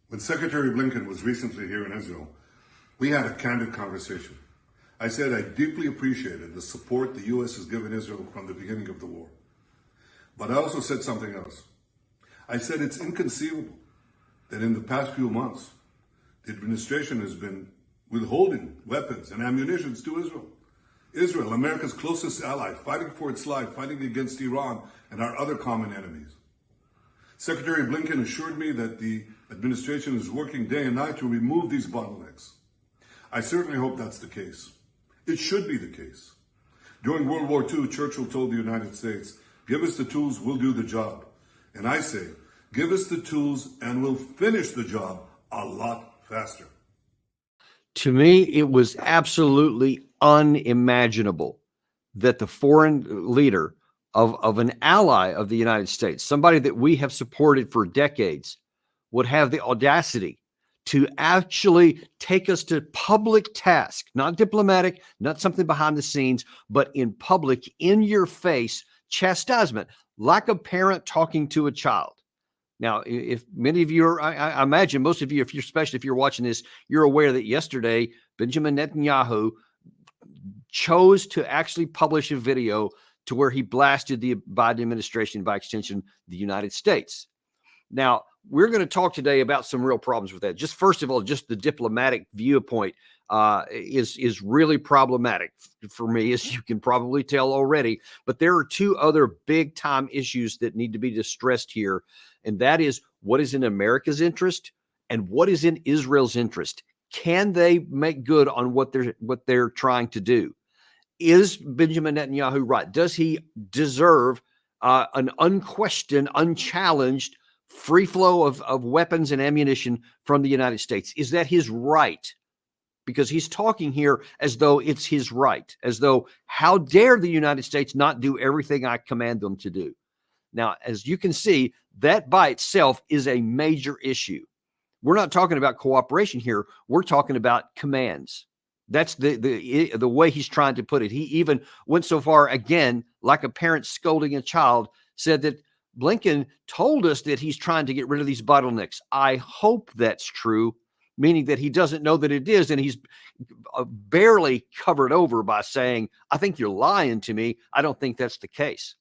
When Secretary Blinken was recently here in Israel, we had a candid conversation. I said I deeply appreciated the support the U.S. has given Israel from the beginning of the war. But I also said something else. I said it's inconceivable that in the past few months, the administration has been withholding weapons and ammunition to Israel. Israel, America's closest ally, fighting for its life, fighting against Iran and our other common enemies. Secretary Blinken assured me that the administration is working day and night to remove these bottlenecks. I certainly hope that's the case. It should be the case. During World War II, Churchill told the United States, "Give us the tools, we'll do the job." And I say, give us the tools and we'll finish the job a lot faster. To me, it was absolutely unimaginable that the foreign leader of an ally of the United States, somebody that we have supported for decades, would have the audacity to actually take us to public task, not diplomatic, not something behind the scenes, but in public, in your face chastisement, like a parent talking to a child. Now, if many of you are, I imagine most of you, especially if you're watching this, you're aware that yesterday, Benjamin Netanyahu chose to actually publish a video to where he blasted the Biden administration, by extension, the United States. Now, we're going to talk today about some real problems with that. Just first of all, just the diplomatic viewpoint is really problematic for me, as you can probably tell already. But there are two other big time issues that need to be stressed here. And that is what is in America's interest and what is in Israel's interest. Can they make good on what they're trying to do? Is Benjamin Netanyahu right? Does he deserve an unquestioned, unchallenged free flow of weapons and ammunition from the United States? Is that his right? Because he's talking here as though it's his right, as though, how dare the United States not do everything I command them to do? Now, as you can see, that by itself is a major issue. We're not talking about cooperation here. We're talking about commands. That's the way he's trying to put it. He even went so far, again, like a parent scolding a child, said that Blinken told us that he's trying to get rid of these bottlenecks. I hope that's true, meaning that he doesn't know that it is, and he's barely covered over by saying, I think you're lying to me. I don't think that's the case.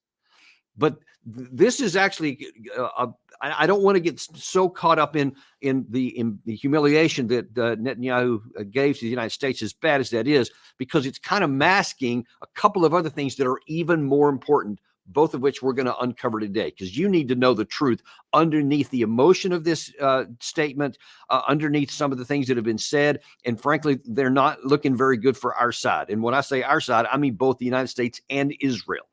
But this is actually, I don't want to get so caught up in the humiliation that Netanyahu gave to the United States, as bad as that is, because it's kind of masking a couple of other things that are even more important, both of which we're going to uncover today, because you need to know the truth underneath the emotion of this statement, underneath some of the things that have been said. And frankly, they're not looking very good for our side. And when I say our side, I mean both the United States and Israel.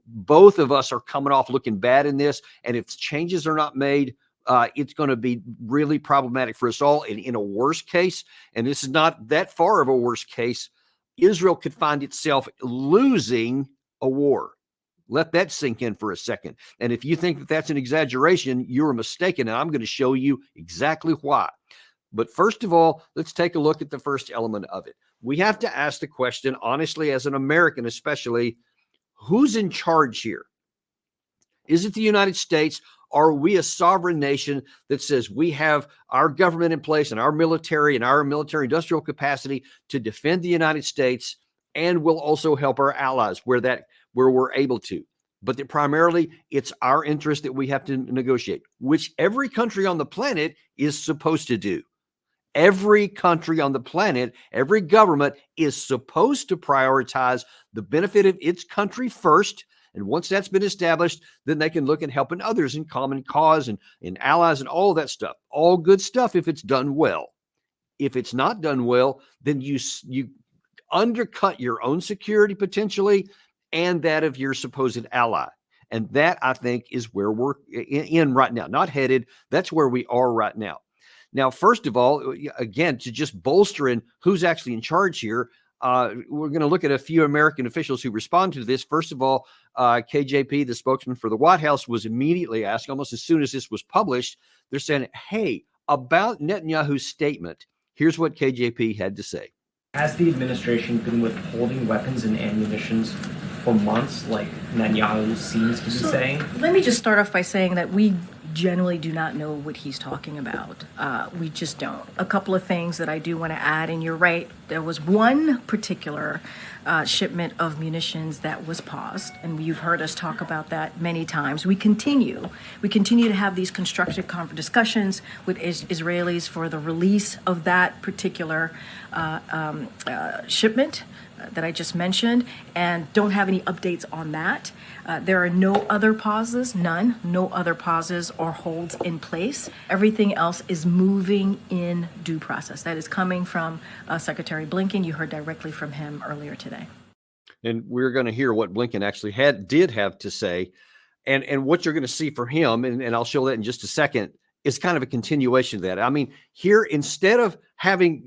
Both of us are coming off looking bad in this. And if changes are not made, it's going to be really problematic for us all. And in a worst case, and this is not that far of a worst case, Israel could find itself losing a war. Let that sink in for a second. And if you think that that's an exaggeration, you're mistaken. And I'm going to show you exactly why. But first of all, let's take a look at the first element of it. We have to ask the question, honestly, as an American especially, who's in charge here? Is it the United States? Are we a sovereign nation that says we have our government in place and our military industrial capacity to defend the United States, and will also help our allies where we're able to? But that primarily it's our interest that we have to negotiate, which every country on the planet is supposed to do. Every country on the planet, every government is supposed to prioritize the benefit of its country first. And once that's been established, then they can look at helping others in common cause and in allies and all that stuff. All good stuff if it's done well. If it's not done well, then you undercut your own security potentially and that of your supposed ally. And that, I think, is where we're in right now. Not headed. That's where we are right now. Now, first of all, again, to just bolster in who's actually in charge here, we're going to look at a few American officials who respond to this. First of all, KJP, the spokesman for the White House, was immediately asked, almost as soon as this was published, they're saying, hey, about Netanyahu's statement, here's what KJP had to say. Has the administration been withholding weapons and ammunitions for months, like Netanyahu seems to be saying? Let me just start off by saying that we generally do not know what he's talking about. We just don't. A couple of things that I do want to add, and you're right, there was one particular shipment of munitions that was paused, and you've heard us talk about that many times. We continue to have these constructive discussions with Israelis for the release of that particular shipment that I just mentioned, and don't have any updates on that. There are no other pauses, no other pauses or holds in place. Everything else is moving in due process. That is coming from Secretary Blinken. You heard directly from him earlier today. And we're going to hear what Blinken actually did have to say. And what you're going to see for him, and I'll show that in just a second, is kind of a continuation of that. I mean, here, instead of having,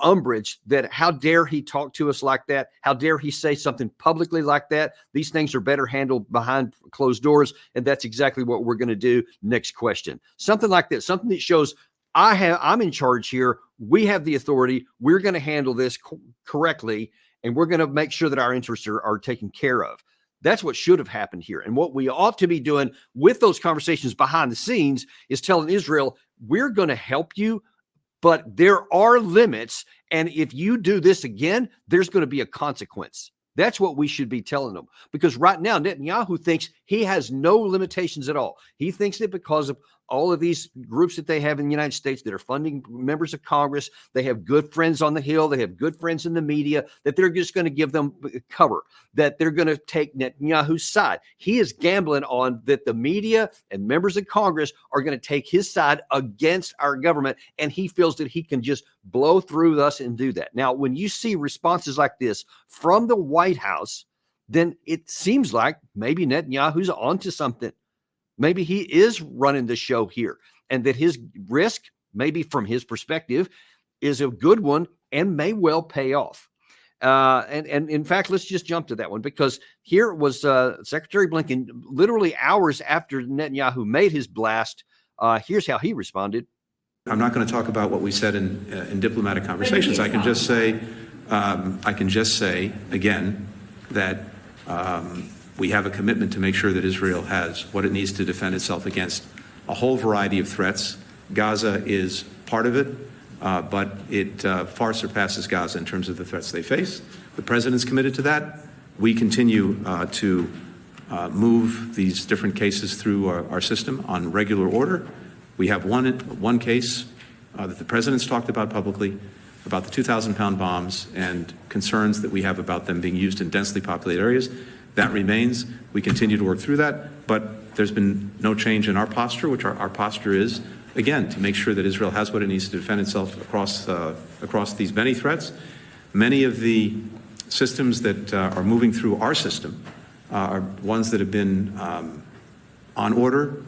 umbrage that how dare he talk to us like that? How dare he say something publicly like that? These things are better handled behind closed doors. And that's exactly what we're going to do. Next question. Something like this, something that shows I'm in charge here. We have the authority. We're going to handle this correctly. And we're going to make sure that our interests are taken care of. That's what should have happened here. And what we ought to be doing with those conversations behind the scenes is telling Israel, we're going to help you, but there are limits. And if you do this again, there's going to be a consequence. That's what we should be telling them. Because right now, Netanyahu thinks he has no limitations at all. He thinks that because of all of these groups that they have in the United States that are funding members of Congress, they have good friends on the Hill, they have good friends in the media, that they're just going to give them cover, that they're going to take Netanyahu's side. He is gambling on that the media and members of Congress are going to take his side against our government, and he feels that he can just blow through us and do that. Now, when you see responses like this from the White House, then it seems like maybe Netanyahu's onto something. Maybe he is running the show here, and that his risk, maybe from his perspective, is a good one and may well pay off. And in fact, let's just jump to that one, because here was Secretary Blinken literally hours after Netanyahu made his blast. Here's how he responded. I'm not going to talk about what we said in diplomatic conversations. I can just say again that we have a commitment to make sure that Israel has what it needs to defend itself against a whole variety of threats. Gaza is part of it, but it far surpasses Gaza in terms of the threats they face. The president's committed to that. We continue to move these different cases through our system on regular order. We have one case that the president's talked about publicly, about the 2,000-pound bombs and concerns that we have about them being used in densely populated areas. That remains. We continue to work through that, but there's been no change in our posture, which our posture is, again, to make sure that Israel has what it needs to defend itself across these many threats. Many of the systems that are moving through our system are ones that have been on order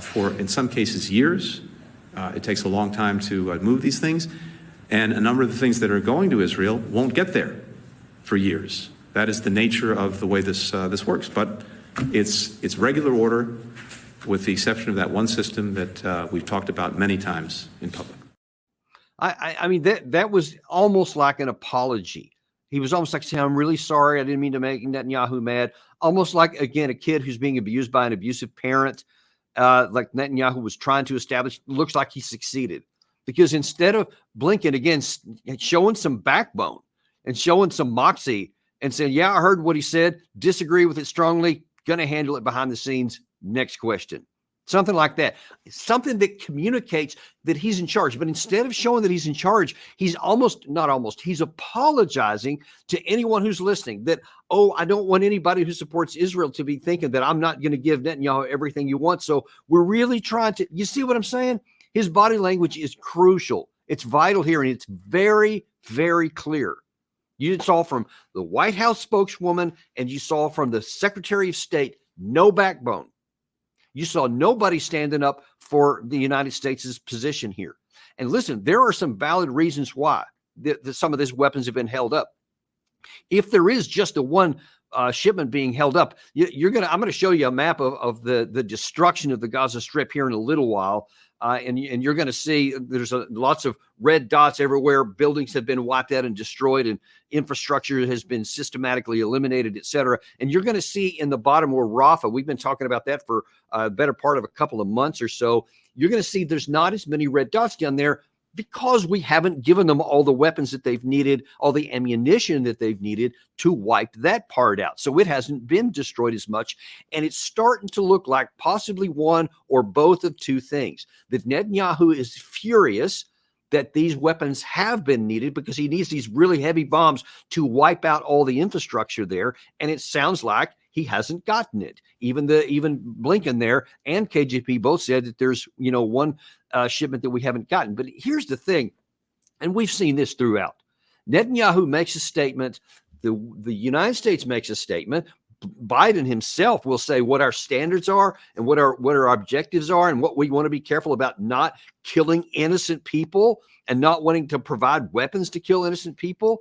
for, in some cases, years. It takes a long time to move these things, and a number of the things that are going to Israel won't get there for years. That is the nature of the way this works. But it's regular order, with the exception of that one system that we've talked about many times in public. I mean, that was almost like an apology. He was almost like saying, I'm really sorry. I didn't mean to make Netanyahu mad. Almost like, again, a kid who's being abused by an abusive parent, like Netanyahu was trying to establish. Looks like he succeeded. Because instead of Blinken, again, showing some backbone and showing some moxie, and saying, yeah, I heard what he said, disagree with it strongly, going to handle it behind the scenes. Next question. Something like that. Something that communicates that he's in charge. But instead of showing that he's in charge, he's he's apologizing to anyone who's listening that, I don't want anybody who supports Israel to be thinking that I'm not going to give Netanyahu everything you want. So we're really trying to, you see what I'm saying? His body language is crucial. It's vital here, and it's very, very clear. You saw from the White House spokeswoman, and you saw from the Secretary of State, no backbone. You saw nobody standing up for the United States' position here. And listen, there are some valid reasons why some of these weapons have been held up. If there is just a one shipment being held up, I'm going to show you a map of the destruction of the Gaza Strip here in a little while. and you're going to see there's lots of red dots everywhere. Buildings have been wiped out and destroyed, and infrastructure has been systematically eliminated, et cetera. And you're going to see in the bottom where Rafah, we've been talking about that for a better part of a couple of months or so. You're going to see there's not as many red dots down there because we haven't given them all the weapons that they've needed, all the ammunition that they've needed to wipe that part out. So it hasn't been destroyed as much. And it's starting to look like possibly one or both of two things. That Netanyahu is furious that these weapons have been needed because he needs these really heavy bombs to wipe out all the infrastructure there. And it sounds like he hasn't gotten it. Even Blinken there and KJP both said that there's, one shipment that we haven't gotten. But here's the thing, and we've seen this throughout. Netanyahu makes a statement. The United States makes a statement. Biden himself will say what our standards are and what our objectives are and what we want to be careful about not killing innocent people and not wanting to provide weapons to kill innocent people.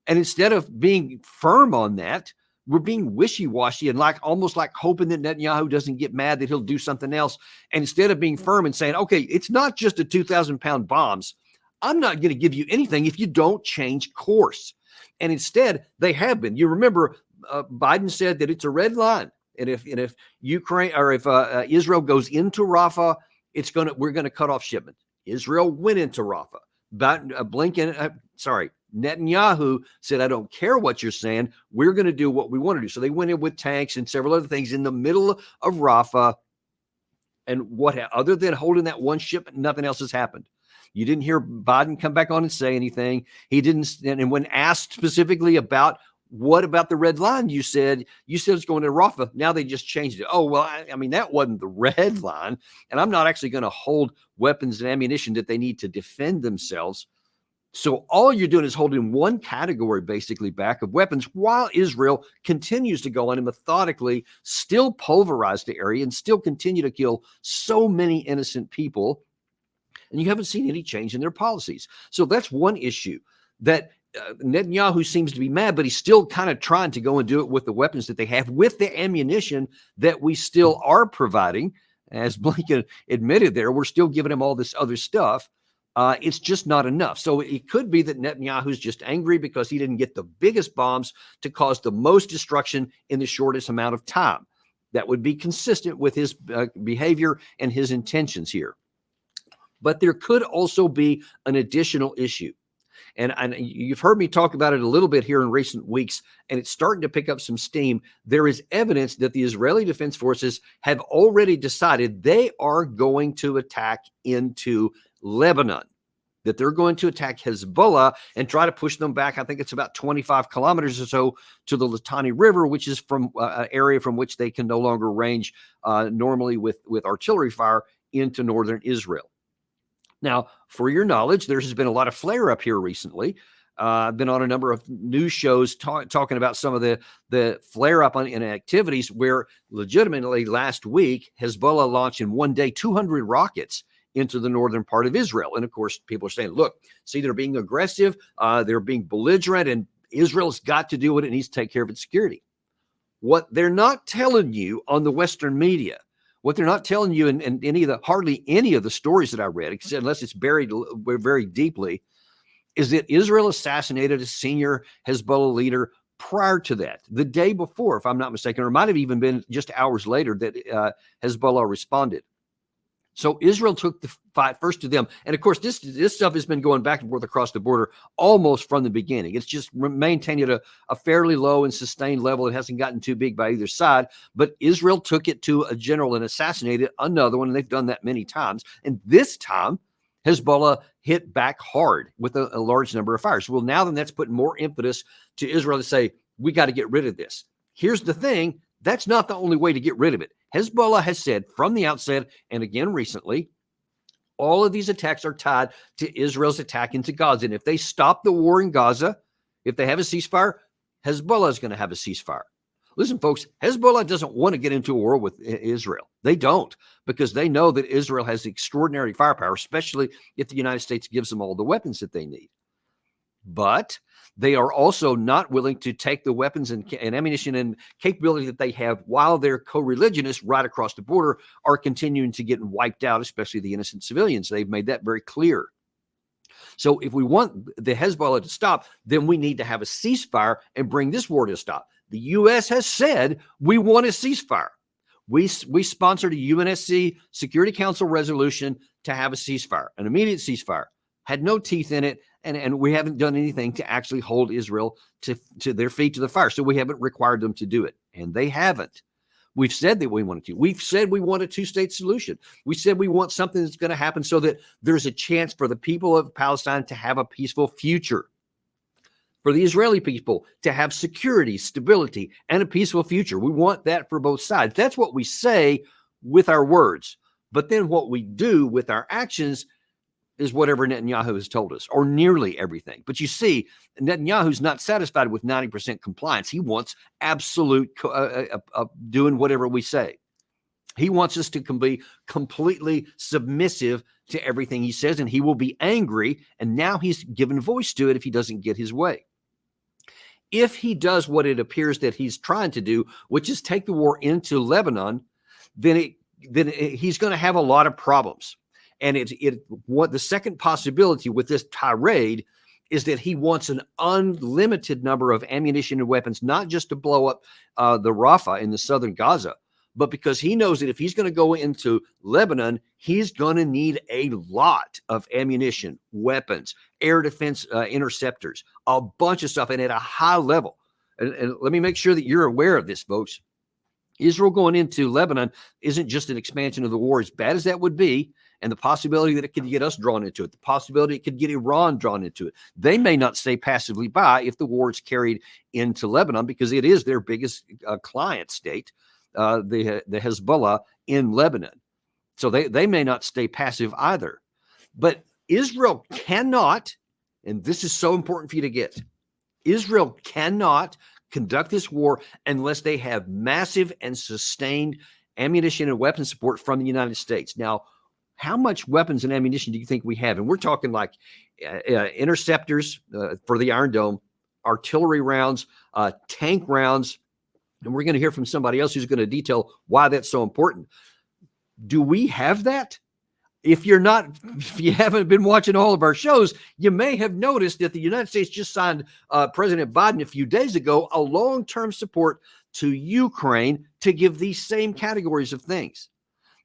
And instead of being firm on that, we're being wishy-washy and almost like hoping that Netanyahu doesn't get mad that he'll do something else. And instead of being firm and saying, okay, it's not just a 2,000-pound bombs. I'm not going to give you anything if you don't change course. And instead, they have been. You remember Biden said that it's a red line. And if Ukraine or if Israel goes into Rafah, we're going to cut off shipment. Israel went into Rafah. But Netanyahu said, I don't care what you're saying. We're going to do what we want to do. So they went in with tanks and several other things in the middle of Rafah. And other than holding that one shipment, nothing else has happened. You didn't hear Biden come back on and say anything. He didn't. And when asked specifically about what about the red line, you said it's going to Rafah. Now they just changed it. Oh, well, I mean, that wasn't the red line. And I'm not actually going to hold weapons and ammunition that they need to defend themselves. So all you're doing is holding one category basically back of weapons while Israel continues to go on and methodically still pulverize the area and still continue to kill so many innocent people. And you haven't seen any change in their policies. So that's one issue that Netanyahu seems to be mad, but he's still kind of trying to go and do it with the weapons that they have, with the ammunition that we still are providing. As Blinken admitted there, we're still giving him all this other stuff. It's just not enough. So it could be that Netanyahu's just angry because he didn't get the biggest bombs to cause the most destruction in the shortest amount of time. That would be consistent with his behavior and his intentions here. But there could also be an additional issue. And you've heard me talk about it a little bit here in recent weeks, and it's starting to pick up some steam. There is evidence that the Israeli Defense Forces have already decided they are going to attack into Lebanon, that they're going to attack Hezbollah and try to push them back. I think it's about 25 kilometers or so to the Litani River, which is from an area from which they can no longer range normally with artillery fire into northern Israel. Now, for your knowledge, there has been a lot of flare up here recently. I've been on a number of news shows talking about some of the flare up in activities where legitimately last week, Hezbollah launched in one day 200 rockets into the northern part of Israel. And of course, people are saying, look, see, they're being aggressive. They're being belligerent, and Israel's got to do what it needs to take care of its security. What they're not telling you on the Western media, what they're not telling you in hardly any of the stories that I read, unless it's buried very deeply, is that Israel assassinated a senior Hezbollah leader prior to that, the day before, if I'm not mistaken, or it might have even been just hours later that Hezbollah responded. So Israel took the fight first to them. And of course, this stuff has been going back and forth across the border almost from the beginning. It's just maintained at a fairly low and sustained level. It hasn't gotten too big by either side. But Israel took it to a general and assassinated another one. And they've done that many times. And this time, Hezbollah hit back hard with a large number of fires. Well, now then that's putting more impetus to Israel to say, we got to get rid of this. Here's the thing. That's not the only way to get rid of it. Hezbollah has said from the outset, and again recently, all of these attacks are tied to Israel's attack into Gaza. And if they stop the war in Gaza, if they have a ceasefire, Hezbollah is going to have a ceasefire. Listen, folks, Hezbollah doesn't want to get into a war with Israel. They don't, because they know that Israel has extraordinary firepower, especially if the United States gives them all the weapons that they need. but they are also not willing to take the weapons and ammunition and capability that they have while their co-religionists right across the border are continuing to get wiped out, especially the innocent civilians. They've made that very clear. So if we want the Hezbollah to stop, then we need to have a ceasefire and bring this war to a stop. The U.S. has said we want a ceasefire. We sponsored a UNSC Security Council resolution to have a ceasefire, an immediate ceasefire. Had no teeth in it, and we haven't done anything to actually hold Israel to their feet to the fire. So we haven't required them to do it, and they haven't. We've said that we wanted to. We've said we want a two-state solution. We said we want something that's going to happen so that there's a chance for the people of Palestine to have a peaceful future, for the Israeli people to have security, stability, and a peaceful future. We want that for both sides. That's what we say with our words. But then what we do with our actions is whatever Netanyahu has told us, or nearly everything. But you see, Netanyahu's not satisfied with 90% compliance. He wants absolute doing whatever we say. He wants us to be completely submissive to everything he says, and he will be angry. And now he's given voice to it if he doesn't get his way. If he does what it appears that he's trying to do, which is take the war into Lebanon, then he's going to have a lot of problems. And what the second possibility with this tirade is that he wants an unlimited number of ammunition and weapons, not just to blow up the Rafah in the southern Gaza, but because he knows that if he's going to go into Lebanon, he's going to need a lot of ammunition, weapons, air defense interceptors, a bunch of stuff, and at a high level. And let me make sure that you're aware of this, folks. Israel going into Lebanon isn't just an expansion of the war, as bad as that would be, and the possibility that it could get us drawn into it, the possibility it could get Iran drawn into it. They may not stay passively by if the war is carried into Lebanon, because it is their biggest client state, the Hezbollah in Lebanon. So they may not stay passive either. But Israel cannot, and this is so important for you to get, Israel cannot conduct this war unless they have massive and sustained ammunition and weapon support from the United States. Now, how much weapons and ammunition do you think we have? And we're talking like interceptors for the Iron Dome, artillery rounds, tank rounds, and we're going to hear from somebody else who's going to detail why that's so important. Do we have that? If you haven't been watching all of our shows, you may have noticed that the United States just signed President Biden a few days ago a long-term support to Ukraine to give these same categories of things.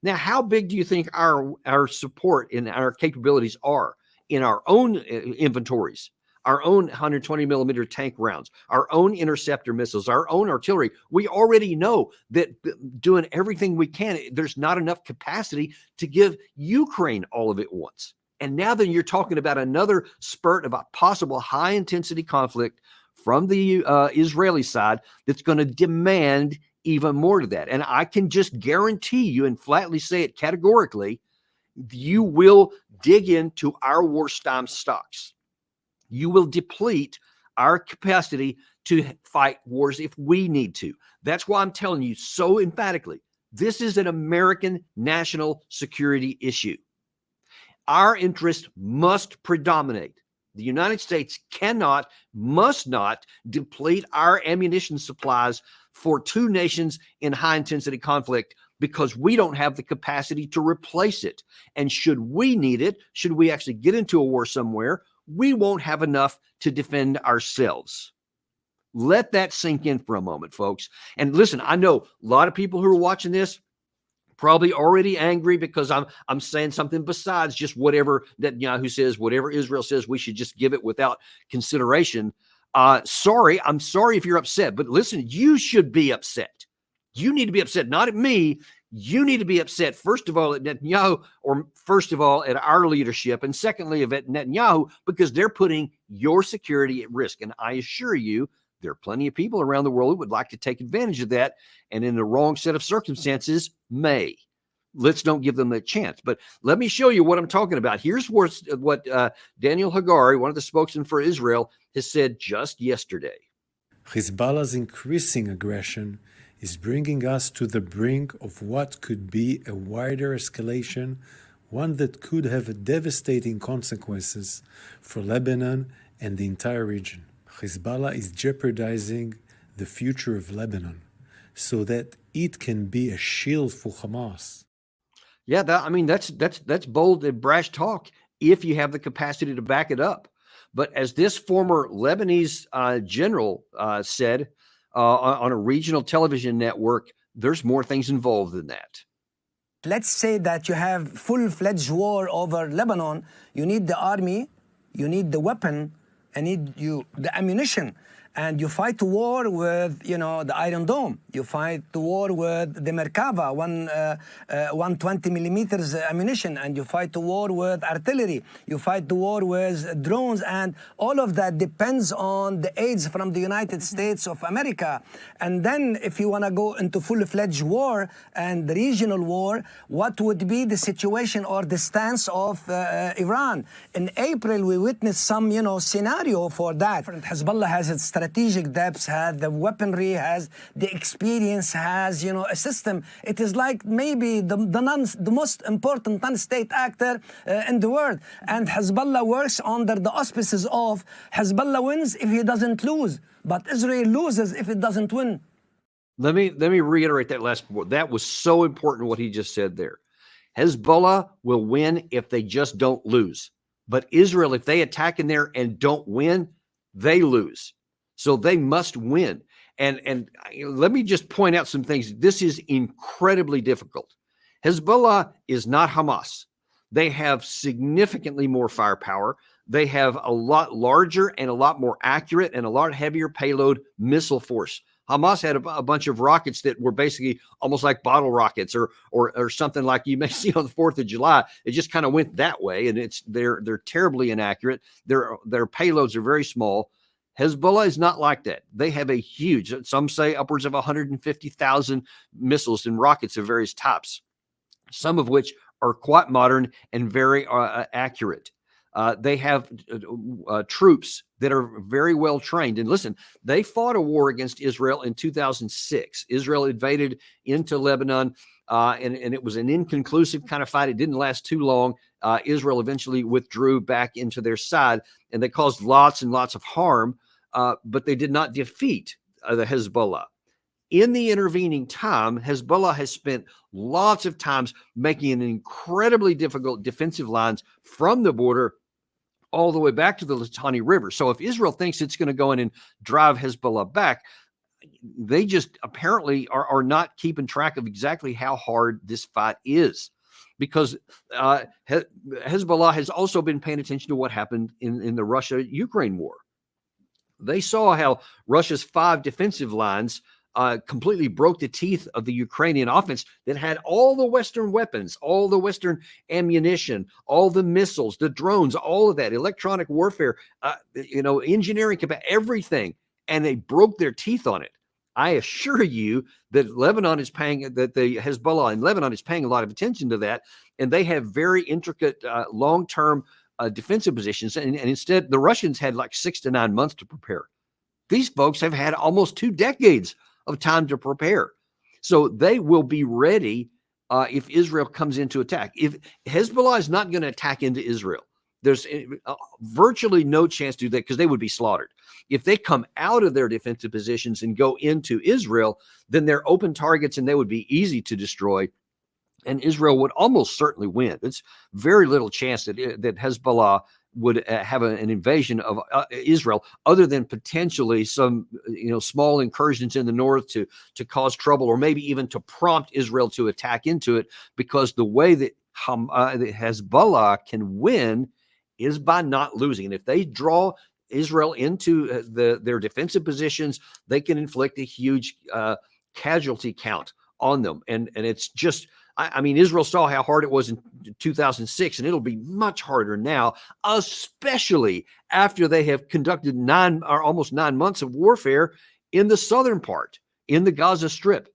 Now, how big do you think our support and our capabilities are in our own inventories, our own 120 millimeter tank rounds, our own interceptor missiles, our own artillery? We already know that doing everything we can, there's not enough capacity to give Ukraine all of it once. And now then you're talking about another spurt of a possible high intensity conflict from the Israeli side that's going to demand even more to that. And I can just guarantee you and flatly say it categorically, you will dig into our wartime stocks. You will deplete our capacity to fight wars if we need to. That's why I'm telling you so emphatically, this is an American national security issue. Our interest must predominate. The United States cannot, must not deplete our ammunition supplies for two nations in high intensity conflict, because we don't have the capacity to replace it. And should we need it, should we actually get into a war somewhere, we won't have enough to defend ourselves. Let that sink in for a moment, folks. And listen, I know a lot of people who are watching this probably already angry because I'm saying something besides just whatever Netanyahu says, whatever Israel says, we should just give it without consideration. I'm sorry if you're upset, but listen, you should be upset. You need to be upset, not at me. You need to be upset, first of all, at Netanyahu, or first of all, at our leadership, and secondly, at Netanyahu, because they're putting your security at risk. And I assure you, there are plenty of people around the world who would like to take advantage of that, and in the wrong set of circumstances, may. Let's don't give them a chance. But let me show you what I'm talking about. Here's what Daniel Hagari, one of the spokesmen for Israel, has said just yesterday. Hezbollah's increasing aggression is bringing us to the brink of what could be a wider escalation, one that could have devastating consequences for Lebanon and the entire region. Hezbollah is jeopardizing the future of Lebanon so that it can be a shield for Hamas. Yeah, that's bold and brash talk if you have the capacity to back it up. But as this former Lebanese general said on a regional television network, there's more things involved than that. Let's say that you have full-fledged war over Lebanon. You need the army, you need the weapon, and the ammunition. And you fight the war with, the Iron Dome. You fight the war with the Merkava, 120 millimeters ammunition, and you fight the war with artillery. You fight the war with drones, and all of that depends on the aids from the United States of America. And then if you want to go into full-fledged war and the regional war, what would be the situation or the stance of Iran? In April, we witnessed some, scenario for that. Hezbollah has its strategic depths, has the weaponry, has the experience, has a system. It is like maybe the most important non-state actor in the world. And Hezbollah works under the auspices of Hezbollah wins if he doesn't lose, but Israel loses if it doesn't win. Let me reiterate that last point. That was so important what he just said there. Hezbollah will win if they just don't lose. But Israel, if they attack in there and don't win, they lose. So they must win. And let me just point out some things. This is incredibly difficult. Hezbollah is not Hamas. They have significantly more firepower. They have a lot larger and a lot more accurate and a lot heavier payload missile force. Hamas had a bunch of rockets that were basically almost like bottle rockets or something like you may see on the 4th of July. It just kind of went that way, and they're terribly inaccurate. Their payloads are very small. Hezbollah is not like that. They have a huge, some say upwards of 150,000 missiles and rockets of various types, some of which are quite modern and very accurate. They have troops that are very well trained. And listen, they fought a war against Israel in 2006. Israel invaded into Lebanon, and it was an inconclusive kind of fight. It didn't last too long. Israel eventually withdrew back into their side, and they caused lots and lots of harm, but they did not defeat the Hezbollah. In the intervening time, Hezbollah has spent lots of times making an incredibly difficult defensive lines from the border all the way back to the Litani River. So if Israel thinks it's going to go in and drive Hezbollah back, they just apparently are not keeping track of exactly how hard this fight is, because Hezbollah has also been paying attention to what happened in the Russia-Ukraine war. They saw how Russia's 5 defensive lines completely broke the teeth of the Ukrainian offense that had all the Western weapons, all the Western ammunition, all the missiles, the drones, all of that, electronic warfare, engineering, everything, and they broke their teeth on it. I assure you that the Hezbollah in Lebanon is paying a lot of attention to that, and they have very intricate long-term defensive positions, and instead the Russians had like 6 to 9 months to prepare. These folks have had almost 2 decades of time to prepare. So they will be ready if Israel comes into attack. If Hezbollah is not going to attack into Israel, there's virtually no chance to do that because they would be slaughtered. If they come out of their defensive positions and go into Israel, then they're open targets and they would be easy to destroy. And Israel would almost certainly win. It's very little chance that Hezbollah would have an invasion of Israel, other than potentially some small incursions in the north to cause trouble, or maybe even to prompt Israel to attack into it, because the way that Hezbollah can win is by not losing. And if they draw Israel into their defensive positions, they can inflict a huge casualty count on them. And it's just, I mean, Israel saw how hard it was in 2006, and it'll be much harder now, especially after they have conducted almost 9 months of warfare in the southern part, in the Gaza Strip,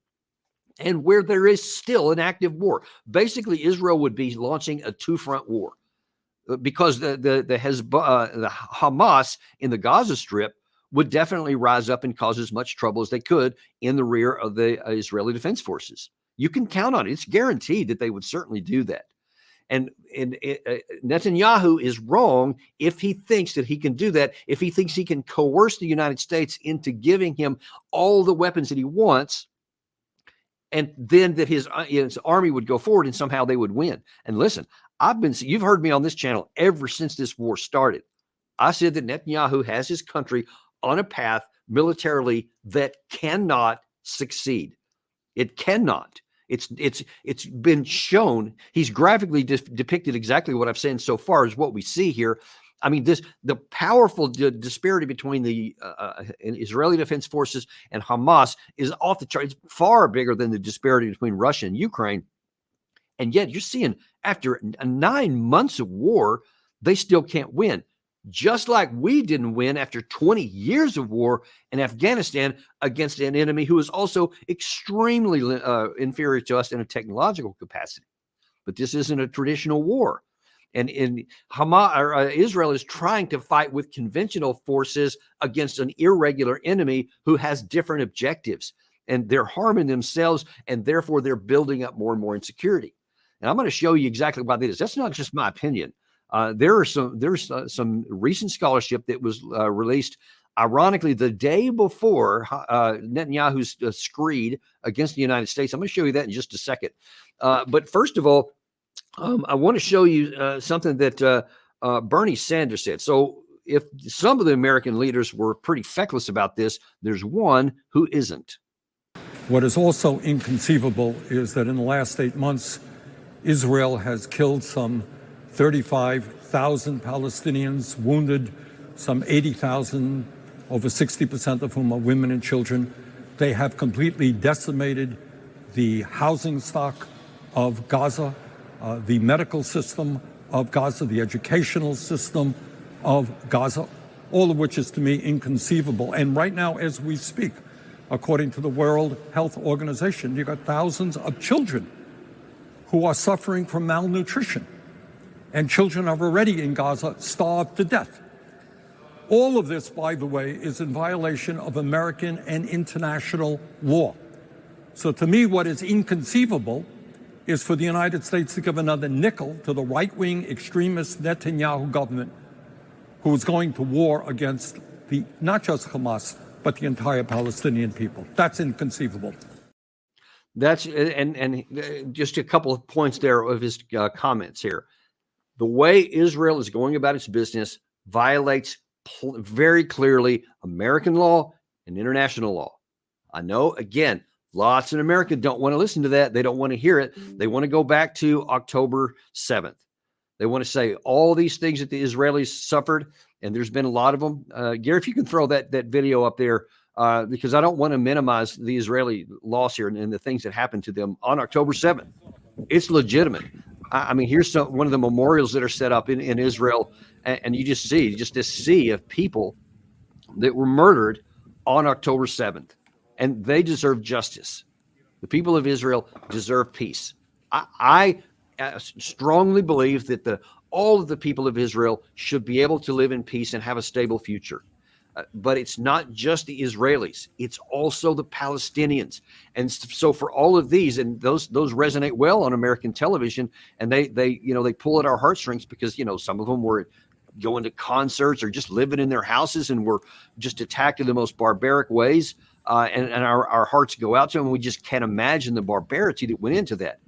and where there is still an active war. Basically, Israel would be launching a 2-front war, because the Hamas in the Gaza Strip would definitely rise up and cause as much trouble as they could in the rear of the Israeli Defense Forces. You can count on it. It's guaranteed that they would certainly do that. And Netanyahu is wrong if he thinks that he can do that, if he thinks he can coerce the United States into giving him all the weapons that he wants, and then that his army would go forward and somehow they would win. And listen, you've heard me on this channel ever since this war started. I said that Netanyahu has his country on a path militarily that cannot succeed. It cannot. It's been shown. He's graphically depicted exactly what I've said so far is what we see here. I mean, the powerful disparity between the Israeli Defense Forces and Hamas is off the chart. It's far bigger than the disparity between Russia and Ukraine. And yet you're seeing after 9 months of war, they still can't win. Just like we didn't win after 20 years of war in Afghanistan against an enemy who is also extremely inferior to us in a technological capacity. But this isn't a traditional war. And Israel is trying to fight with conventional forces against an irregular enemy who has different objectives. And they're harming themselves, and therefore they're building up more and more insecurity. And I'm going to show you exactly why that is. That's not just my opinion. There's some recent scholarship that was released, ironically, the day before Netanyahu's screed against the United States. I'm going to show you that in just a second. But first of all, I want to show you something that Bernie Sanders said. So if some of the American leaders were pretty feckless about this, there's one who isn't. What is also inconceivable is that in the last 8 months, Israel has killed some 35,000 Palestinians, wounded some 80,000, over 60% of whom are women and children. They have completely decimated the housing stock of Gaza, the medical system of Gaza, the educational system of Gaza, all of which is to me inconceivable. And right now, as we speak, according to the World Health Organization, you've got thousands of children who are suffering from malnutrition. And children are already in Gaza starved to death. All of this, by the way, is in violation of American and international law. So to me, what is inconceivable is for the United States to give another nickel to the right-wing extremist Netanyahu government who is going to war against not just Hamas, but the entire Palestinian people. That's inconceivable. That's and just a couple of points there of his comments here. The way Israel is going about its business violates very clearly American law and international law. I know, again, lots in America don't want to listen to that. They don't want to hear it. They want to go back to October 7th. They want to say all these things that the Israelis suffered, and there's been a lot of them. Gary, if you can throw that video up there, because I don't want to minimize the Israeli loss here and the things that happened to them on October 7th. It's legitimate. I mean, here's one of the memorials that are set up in Israel, and you just see this sea of people that were murdered on October 7th, and they deserve justice. The people of Israel deserve peace. I strongly believe that all of the people of Israel should be able to live in peace and have a stable future. But it's not just the Israelis, it's also the Palestinians. And so for all of these, and those resonate well on American television, and they pull at our heartstrings because, some of them were going to concerts or just living in their houses and were just attacked in the most barbaric ways. And our hearts go out to them. And we just can't imagine the barbarity that went into that.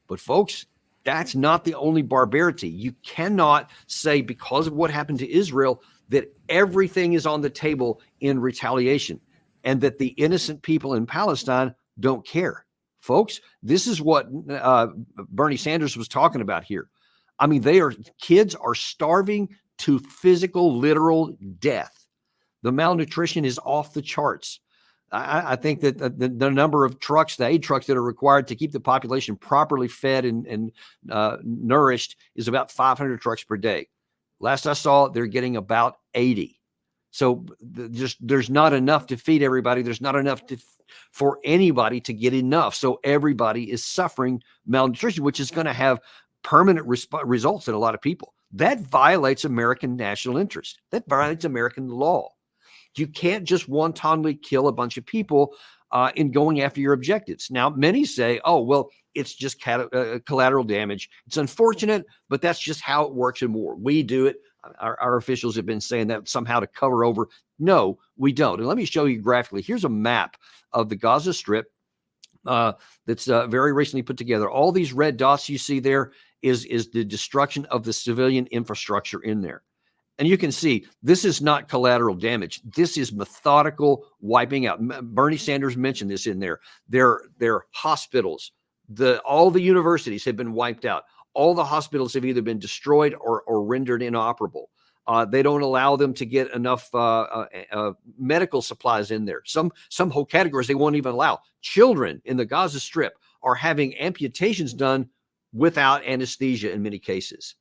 But folks, that's not the only barbarity. You cannot say because of what happened to Israel that everything is on the table in retaliation and that the innocent people in Palestine don't care. Folks, this is what Bernie Sanders was talking about here. I mean, kids are starving to physical, literal death. The malnutrition is off the charts. I think that the number of trucks, the aid trucks that are required to keep the population properly fed and nourished is about 500 trucks per day. Last I saw, they're getting about 80. So there's not enough to feed everybody. There's not enough for anybody to get enough. So everybody is suffering malnutrition, which is going to have permanent results in a lot of people. That violates American national interest. That violates American law. You can't just wantonly kill a bunch of people in going after your objectives. Now, many say, oh, well, it's just collateral damage. It's unfortunate, but that's just how it works in war. We do it. Our officials have been saying that somehow to cover over. No, we don't. And let me show you graphically. Here's a map of the Gaza Strip that's very recently put together. All these red dots you see there is the destruction of the civilian infrastructure in there. And you can see this is not collateral damage. This is methodical wiping out. Bernie Sanders mentioned this in there. Their hospitals, all the universities have been wiped out. All the hospitals have either been destroyed or rendered inoperable. They don't allow them to get enough medical supplies in there. Some whole categories they won't even allow. Children in the Gaza Strip are having amputations done without anesthesia in many cases.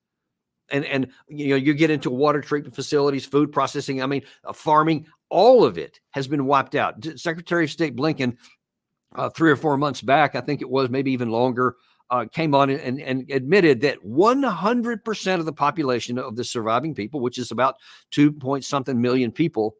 And you get into water treatment facilities, food processing, farming, all of it has been wiped out. Secretary of State Blinken, 3 or 4 months back, I think it was, maybe even longer, came on and admitted that 100% of the population of the surviving people, which is about 2-point-something million people,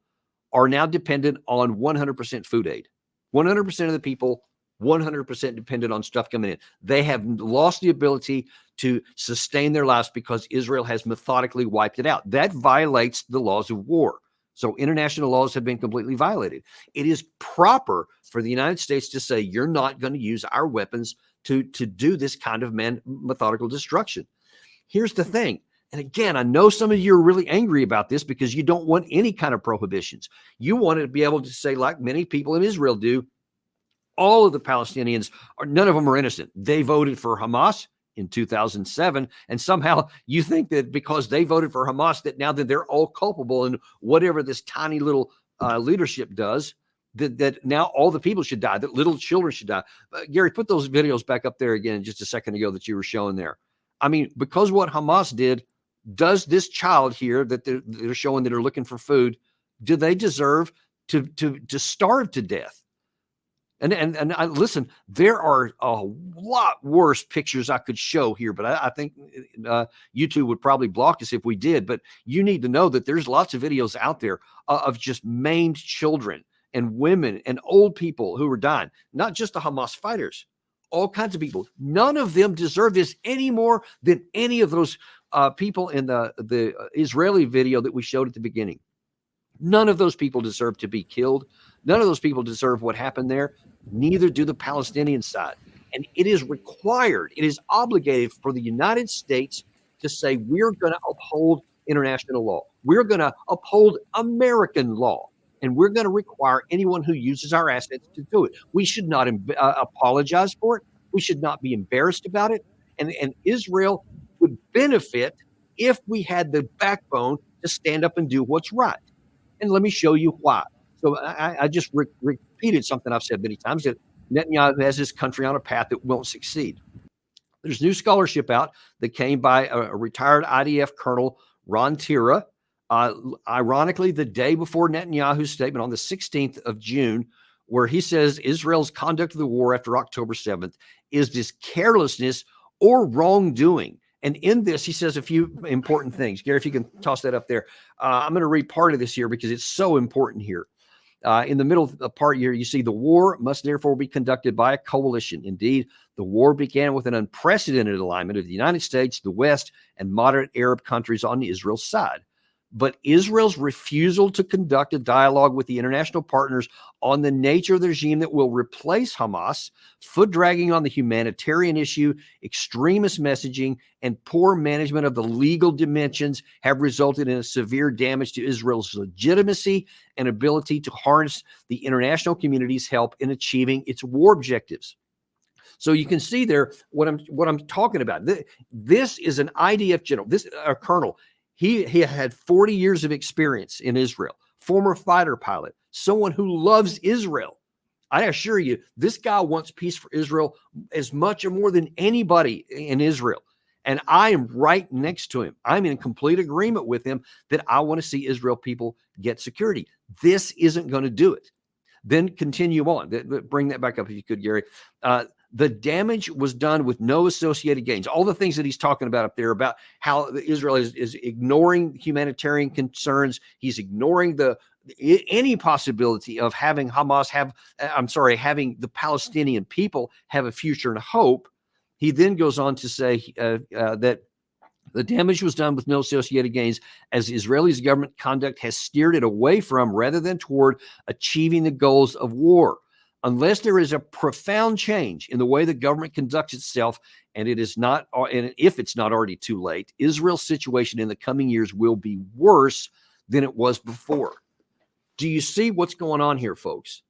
are now dependent on 100% food aid. 100% of the people, 100% dependent on stuff coming in. They have lost the ability to sustain their lives because Israel has methodically wiped it out. That violates the laws of war. So international laws have been completely violated. It is proper for the United States to say, you're not going to use our weapons to do this kind of methodical destruction. Here's the thing. And again, I know some of you are really angry about this because you don't want any kind of prohibitions. You want to be able to say, like many people in Israel do, all of the Palestinians none of them are innocent. They voted for Hamas in 2007. And somehow you think that because they voted for Hamas, that now that they're all culpable in whatever this tiny little leadership does, that now all the people should die, that little children should die. Gary, put those videos back up there again just a second ago that you were showing there. Because what Hamas did, does this child here that they're showing that are looking for food, do they deserve to starve to death? And I listen, there are a lot worse pictures I could show here, but I think YouTube would probably block us if we did. But you need to know that there's lots of videos out there of just maimed children and women and old people who are dying, not just the Hamas fighters, all kinds of people. None of them deserve this any more than any of those people in the Israeli video that we showed at the beginning. None of those people deserve to be killed. None of those people deserve what happened there. Neither do the Palestinian side. And it is required, it is obligated for the United States to say, we're going to uphold international law. We're going to uphold American law. And we're going to require anyone who uses our assets to do it. We should not apologize for it. We should not be embarrassed about it. And Israel would benefit if we had the backbone to stand up and do what's right. And let me show you why. So I just repeated something I've said many times, that Netanyahu has this country on a path that won't succeed. There's new scholarship out that came by a retired IDF Colonel, Ron Tira, ironically, the day before Netanyahu's statement on the 16th of June, where he says Israel's conduct of the war after October 7th is this carelessness or wrongdoing. And in this, he says a few important things. Gary, if you can toss that up there. I'm going to read part of this here because it's so important here. In the middle of the part here, you see the war must therefore be conducted by a coalition. Indeed, the war began with an unprecedented alignment of the United States, the West, and moderate Arab countries on Israel's side. But Israel's refusal to conduct a dialogue with the international partners on the nature of the regime that will replace Hamas, foot dragging on the humanitarian issue, extremist messaging, and poor management of the legal dimensions have resulted in a severe damage to Israel's legitimacy and ability to harness the international community's help in achieving its war objectives. So you can see there what I'm talking about. This is an IDF general, this a colonel. He had 40 years of experience in Israel, former fighter pilot, someone who loves Israel. I assure you, this guy wants peace for Israel as much or more than anybody in Israel. And I am right next to him. I'm in complete agreement with him that I want to see Israel people get security. This isn't going to do it. Then continue on. Bring that back up if you could, Gary. The damage was done with no associated gains. All the things that he's talking about up there about how Israel is ignoring humanitarian concerns. He's ignoring any possibility of having Hamas having the Palestinian people have a future and hope. He then goes on to say that the damage was done with no associated gains, as Israeli's government conduct has steered it away from rather than toward achieving the goals of war. Unless there is a profound change in the way the government conducts itself, and if it's not already too late, Israel's situation in the coming years will be worse than it was before. Do you see what's going on here, folks?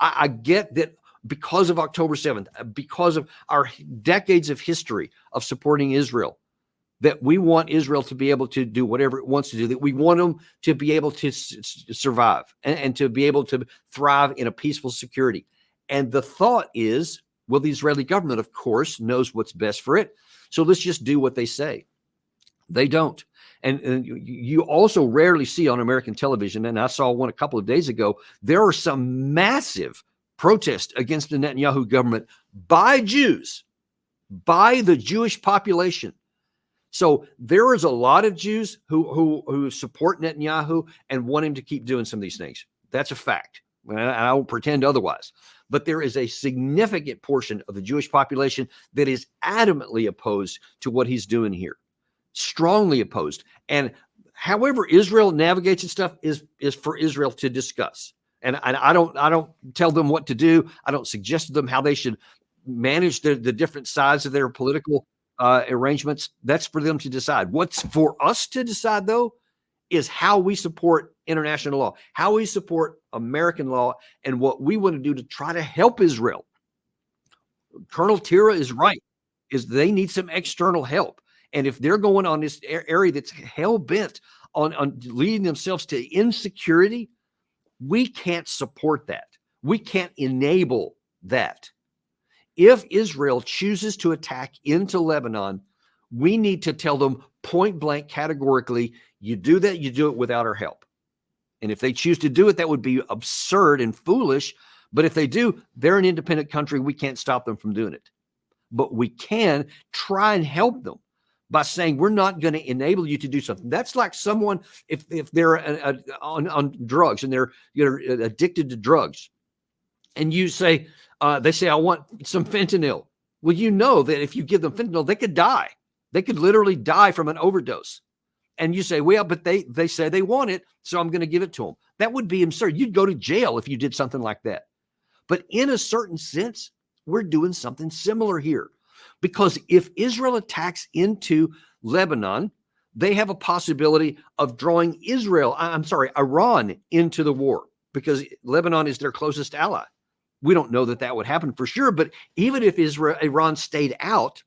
I get that because of October 7th, because of our decades of history of supporting Israel, that we want Israel to be able to do whatever it wants to do, that we want them to be able to survive and to be able to thrive in a peaceful security. And the thought is, well, the Israeli government, of course, knows what's best for it. So let's just do what they say. They don't. And you also rarely see on American television, and I saw one a couple of days ago, there are some massive protests against the Netanyahu government by Jews, by the Jewish population. So there is a lot of Jews who support Netanyahu and want him to keep doing some of these things. That's a fact. I won't pretend otherwise. But there is a significant portion of the Jewish population that is adamantly opposed to what he's doing here, strongly opposed. And however Israel navigates its stuff is for Israel to discuss. And I don't tell them what to do. I don't suggest to them how they should manage the different sides of their political arrangements. That's for them to decide. What's for us to decide, though, is how we support international law, how we support American law, and what we want to do to try to help Israel. Colonel Tira is right, is they need some external help. And if they're going on this area that's hell-bent on leading themselves to insecurity, we can't support that. We can't enable that. If Israel chooses to attack into Lebanon, we need to tell them point blank, categorically, you do that, you do it without our help. And if they choose to do it, that would be absurd and foolish. But if they do, they're an independent country. We can't stop them from doing it. But we can try and help them by saying, we're not going to enable you to do something. That's like someone, if they're on drugs and they're addicted to drugs, and you say, they say, I want some fentanyl. Well, you know that if you give them fentanyl, they could die. They could literally die from an overdose. And you say, well, but they say they want it, so I'm going to give it to them. That would be absurd. You'd go to jail if you did something like that. But in a certain sense, we're doing something similar here. Because if Israel attacks into Lebanon, they have a possibility of drawing Iran into the war, because Lebanon is their closest ally. We don't know that would happen for sure, but even if Iran stayed out,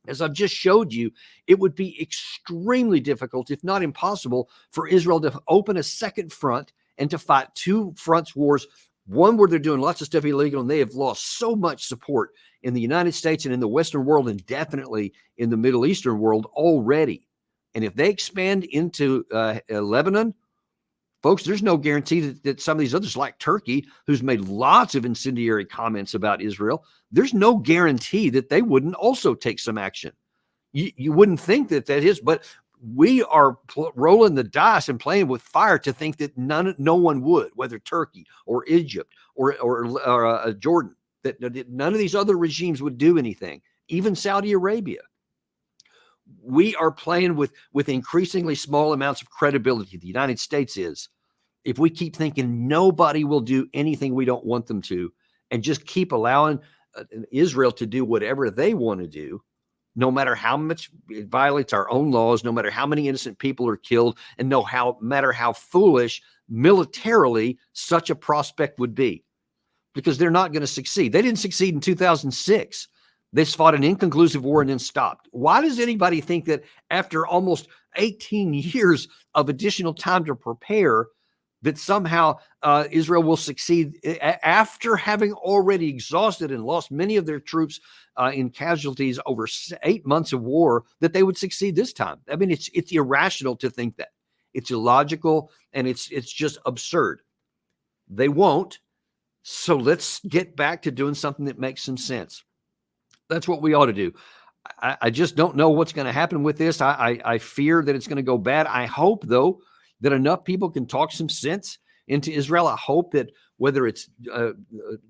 as I've just showed you, it would be extremely difficult, if not impossible, for Israel to open a second front and to fight two fronts wars, one where they're doing lots of stuff illegal and they have lost so much support in the United States and in the Western world, and definitely in the Middle Eastern world already. And if they expand into Lebanon, folks, there's no guarantee that some of these others, like Turkey, who's made lots of incendiary comments about Israel, there's no guarantee that they wouldn't also take some action. You wouldn't think that is, but we are rolling the dice and playing with fire to think that no one would, whether Turkey or Egypt or Jordan, that none of these other regimes would do anything, even Saudi Arabia. We are playing with increasingly small amounts of credibility. The United States is. If we keep thinking nobody will do anything we don't want them to, and just keep allowing Israel to do whatever they want to do, no matter how much it violates our own laws, no matter how many innocent people are killed, and no matter how foolish militarily such a prospect would be, because they're not going to succeed. They didn't succeed in 2006. They fought an inconclusive war and then stopped. Why does anybody think that after almost 18 years of additional time to prepare, that somehow Israel will succeed after having already exhausted and lost many of their troops in casualties over 8 months of war, that they would succeed this time? I mean, it's irrational to think that. It's illogical, and it's just absurd. They won't. So let's get back to doing something that makes some sense. That's what we ought to do. I just don't know what's going to happen with this. I fear that it's going to go bad. I hope, though, that enough people can talk some sense into Israel. I hope that whether it's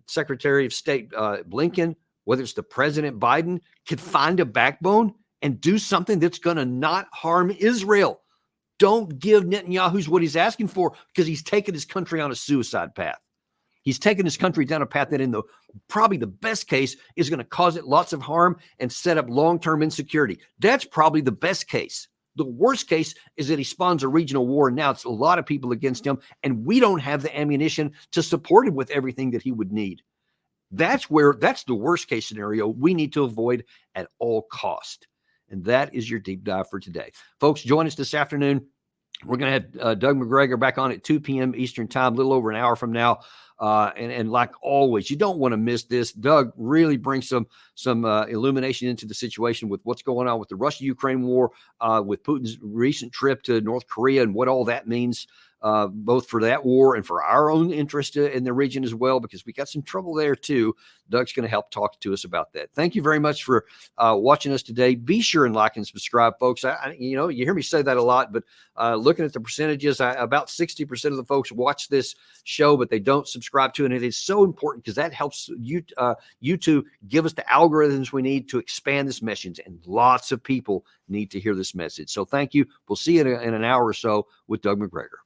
Secretary of State Blinken, whether it's the President Biden, can find a backbone and do something that's going to not harm Israel. Don't give Netanyahu what he's asking for, because he's taken his country on a suicide path. He's taken his country down a path that in the probably the best case is going to cause it lots of harm and set up long-term insecurity. That's probably the best case. The worst case is that he spawns a regional war, and now it's a lot of people against him, and we don't have the ammunition to support him with everything that he would need. That's the worst case scenario we need to avoid at all cost. And that is your deep dive for today. Folks, join us this afternoon. We're going to have Doug McGregor back on at 2 p.m. Eastern time, a little over an hour from now. And like always, you don't want to miss this. Doug really brings some illumination into the situation with what's going on with the Russia-Ukraine war, with Putin's recent trip to North Korea and what all that means, both for that war and for our own interest in the region as well, because we got some trouble there too. Doug's going to help talk to us about that. Thank you very much for watching us today. Be sure and like and subscribe, folks. You hear me say that a lot, but looking at the percentages, about 60% of the folks watch this show, but they don't subscribe to it. And it is so important because that helps YouTube give us the algorithms we need to expand this message. And lots of people need to hear this message. So thank you. We'll see you in an hour or so with Doug McGregor.